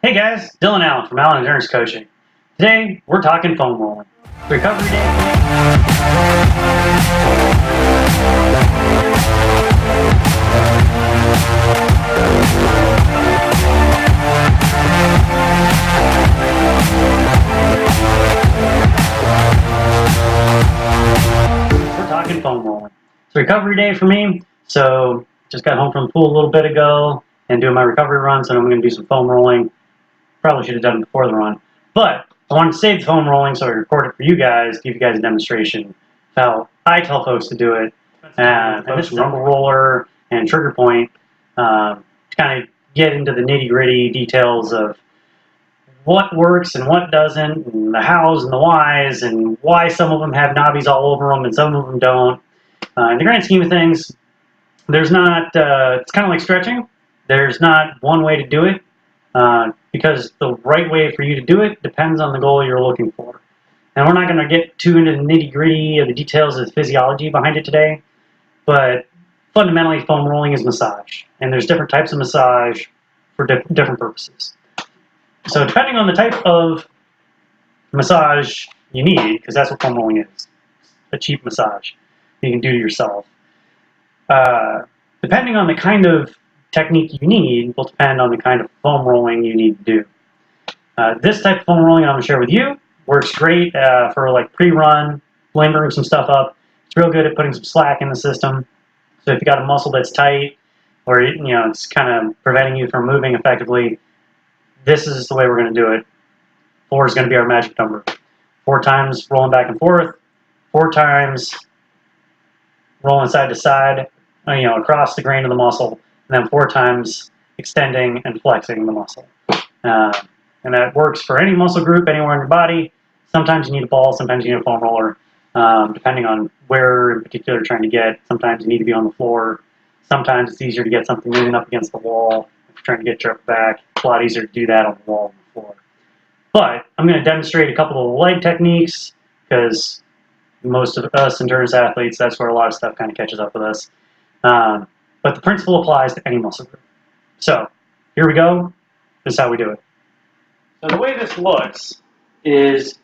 Hey guys, Dylan Allen from Allen Endurance Coaching. Today, we're talking foam rolling. Recovery day. We're talking foam rolling. It's recovery day for me, so just got home from the pool a little bit ago and doing my recovery runs, and I'm going to do some foam rolling. Probably should have done it before the run, but I wanted to save the foam rolling, so I recorded it for you guys, give you guys a demonstration of how I tell folks to do it. And this rumble roller and trigger point to kind of get into the nitty gritty details of what works and what doesn't, and the hows and the whys, and why some of them have knobbies all over them and some of them don't. In the grand scheme of things, there's not, it's kind of like stretching. There's not one way to do it because the right way for you to do it depends on the goal you're looking for. And we're not going to get too into the nitty gritty of the details of the physiology behind it today, but fundamentally foam rolling is massage. And there's different types of massage for different purposes. So depending on the type of massage you need, because that's what foam rolling is, a cheap massage you can do to yourself. Depending on the kind of technique you need will depend on the kind of foam rolling you need to do. This type of foam rolling I'm going to share with you works great for like pre-run, lingering some stuff up. It's real good at putting some slack in the system. So if you got a muscle that's tight or it's kind of preventing you from moving effectively, this is the way we're going to do it. 4 is going to be our magic number. 4 times rolling back and forth, 4 times rolling side to side, across the grain of the muscle, and then 4 times extending and flexing the muscle. And that works for any muscle group anywhere in your body. Sometimes you need a ball, sometimes you need a foam roller, depending on where in particular you're trying to get. Sometimes you need to be on the floor. Sometimes it's easier to get something moving up against the wall. If you're trying to get your upper back, it's a lot easier to do that on the wall than the floor. But I'm going to demonstrate a couple of leg techniques because most of us endurance athletes, that's where a lot of stuff kind of catches up with us. But the principle applies to any muscle group. So here we go. This is how we do it. So the way this looks is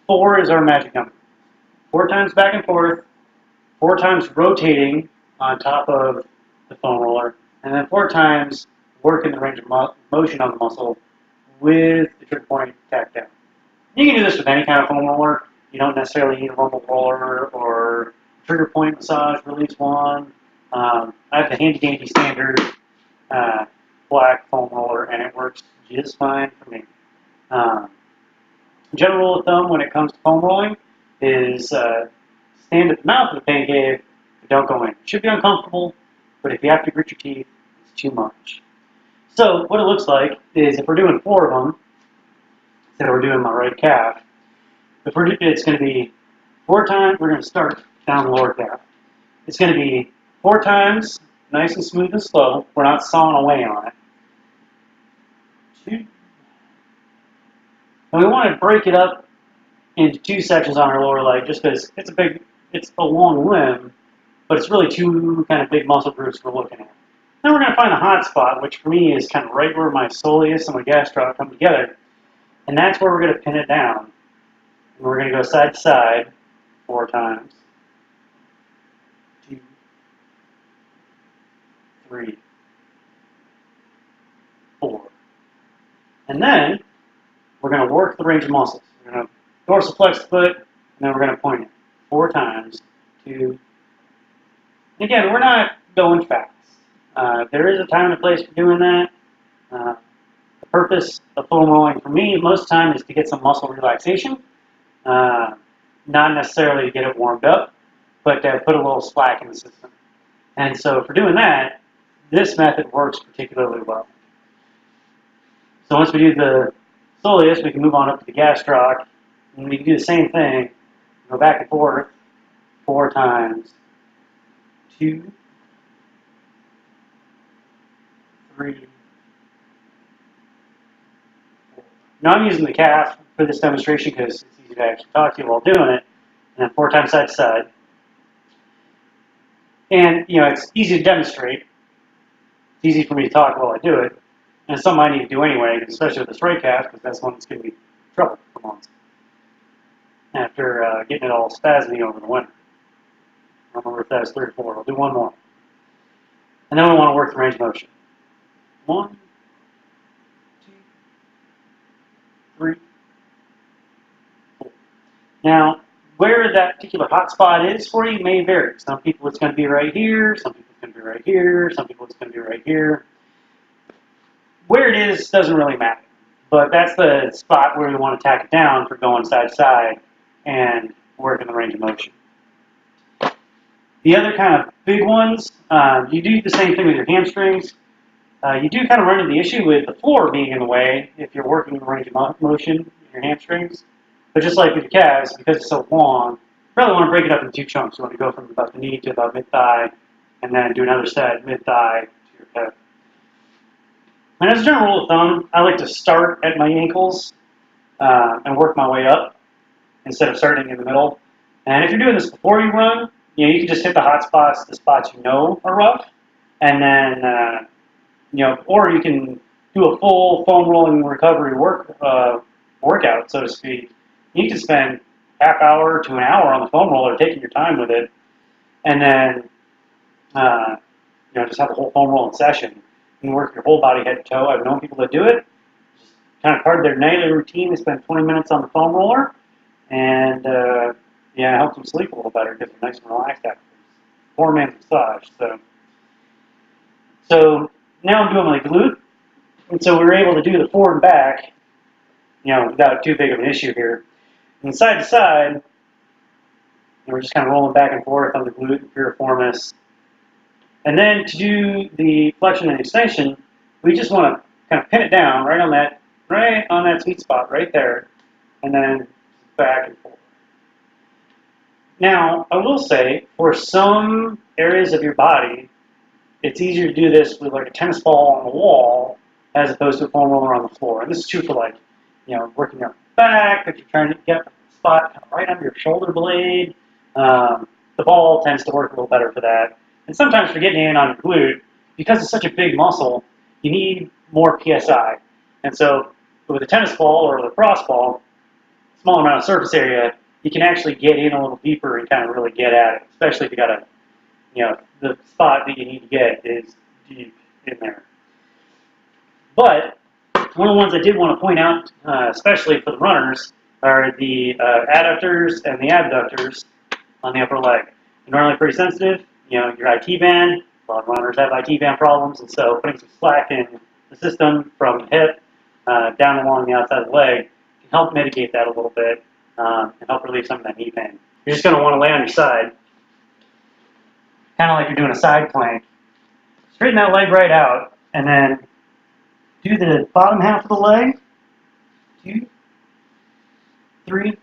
4 is our magic number. 4 times back and forth, 4 times rotating on top of the foam roller, and then 4 times working the range of motion of the muscle with the trigger point tacked down. You can do this with any kind of foam roller. You don't necessarily need a rumble roller or trigger point massage release one. I have the handy dandy standard black foam roller, and it works just fine for me. General rule of thumb when it comes to foam rolling is stand at the mouth of the pain cave, but don't go in. It should be uncomfortable, but if you have to grit your teeth, it's too much. So what it looks like is if we're doing 4 of them, instead we're doing my right calf, it's going to be 4 times, we're going to start down the lower calf. It's going to be 4 times, nice and smooth and slow. We're not sawing away on it. 2. And we want to break it up into 2 sections on our lower leg just because it's a long limb, but it's really 2 kind of big muscle groups we're looking at. Then we're going to find the hot spot, which for me is kind of right where my soleus and my gastroc come together. And that's where we're going to pin it down. And we're going to go side to side 4 times. 2, 3, 4. And then we're going to work the range of muscles. We're going to dorsiflex the foot, and then we're going to point it 4 times. 2. Again, we're not going fast. There is a time and a place for doing that. The purpose of foam rolling for me most of the time is to get some muscle relaxation. Not necessarily to get it warmed up, but to put a little slack in the system. And so for doing that, this method works particularly well. So once we do the soleus, we can move on up to the gastroc, and we can do the same thing. Go back and forth 4 times. 2, 3, 4. Now I'm using the calf for this demonstration because it's easy to actually talk to you while doing it. And then 4 times side to side. And, it's easy to demonstrate. It's easy for me to talk while I do it. And it's something I need to do anyway, especially with this right calf, because that's one that's going to be trouble for months after getting it all spasmy over the winter. I don't remember if that was 3 or 4. I'll do one more. And then we want to work the range of motion. 1, 2, 3, 4. Now, where that particular hot spot is for you may vary. Some people it's going to be right here, some people it's going to be right here, some people it's going to be right here. Where it is doesn't really matter, but that's the spot where you want to tack it down for going side to side and working the range of motion. The other kind of big ones, you do the same thing with your hamstrings. You do kind of run into the issue with the floor being in the way if you're working the range of motion in your hamstrings. But just like with your calves, because it's so long, you probably want to break it up in 2 chunks. You want to go from about the knee to about mid-thigh, and then do another set mid-thigh to your hip. And as a general rule of thumb, I like to start at my ankles and work my way up instead of starting in the middle. And if you're doing this before you run, you can just hit the hot spots, the spots you know are rough, and then or you can do a full foam rolling recovery workout, so to speak. You can spend half hour to an hour on the foam roller, taking your time with it, and then just have a whole foam rolling session. You can work your whole body head to toe. I've known people that do it. Just kind of part of their nightly routine. They spend 20 minutes on the foam roller, and it helps them sleep a little better because they're nice and relaxed after this 4-man massage. So now I'm doing my glute, and so we were able to do the forward and back, without too big of an issue here. And side to side, we're just kind of rolling back and forth on the glute piriformis. And then to do the flexion and extension, we just want to kind of pin it down right on that sweet spot right there, and then back and forth. Now, I will say, for some areas of your body, it's easier to do this with like a tennis ball on the wall as opposed to a foam roller on the floor. And this is true for working your back, if you're trying to get a spot kind of right under your shoulder blade. The ball tends to work a little better for that. And sometimes for getting in on your glute, because it's such a big muscle, you need more PSI. And so with a tennis ball or with a cross ball, small amount of surface area, you can actually get in a little deeper and kind of really get at it, especially if you got the spot that you need to get is deep in there. But one of the ones I did want to point out, especially for the runners, are the adductors and the abductors on the upper leg. They're normally pretty sensitive. Your IT band, a lot of runners have IT band problems, and so putting some slack in the system from the hip down along the outside of the leg can help mitigate that a little bit and help relieve some of that knee pain. You're just going to want to lay on your side, kind of like you're doing a side plank. Straighten that leg right out, and then do the bottom half of the leg. 2, 3,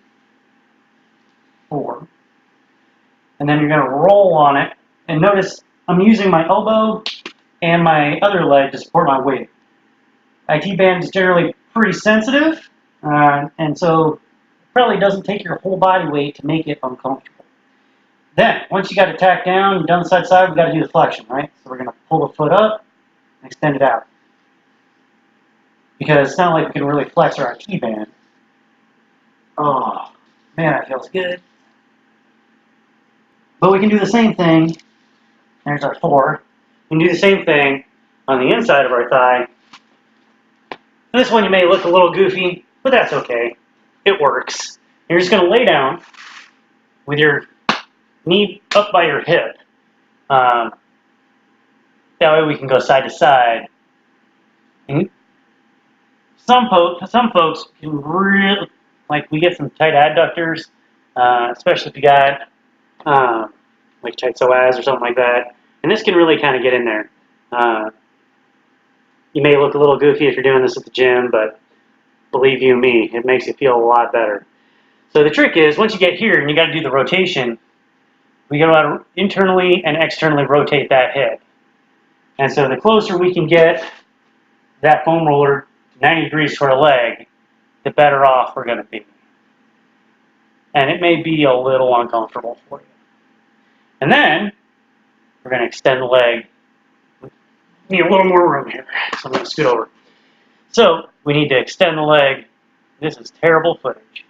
4. And then you're going to roll on it. And notice I'm using my elbow and my other leg to support my weight. IT band is generally pretty sensitive, and so it probably doesn't take your whole body weight to make it uncomfortable. Then, once you got it tacked down, you're done side to side, we've got to do the flexion, right? So we're going to pull the foot up and extend it out. Because it's not like we can really flex our IT band. Oh, man, that feels good. But we can do the same thing. There's our 4. We can do the same thing on the inside of our thigh. This one you may look a little goofy, but that's okay. It works. You're just going to lay down with your knee up by your hip. That way we can go side to side. And some folks can really, we get some tight adductors, especially if you got like tight psoas or something like that. And this can really kind of get in there. You may look a little goofy if you're doing this at the gym, but believe you me, it makes you feel a lot better. So the trick is, once you get here and you got to do the rotation, we got to internally and externally rotate that hip. And so the closer we can get that foam roller 90 degrees toward a leg, the better off we're going to be. And it may be a little uncomfortable for you. And then we're going to extend the leg. Need a little more room here, so I'm going to scoot over. So we need to extend the leg. This is terrible footage,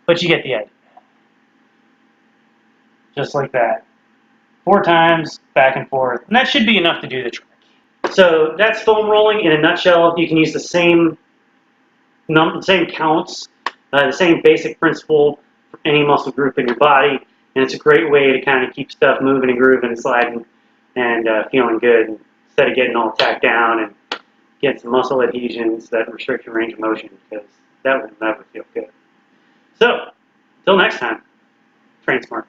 but you get the idea. Just like that. 4 times, back and forth, and that should be enough to do the trick. So that's foam rolling in a nutshell. You can use the same counts, the same basic principle for any muscle group in your body, and it's a great way to kind of keep stuff moving and grooving and sliding and feeling good instead of getting all tacked down and getting some muscle adhesions that restrict your range of motion, because that will never feel good. So, until next time, train smart.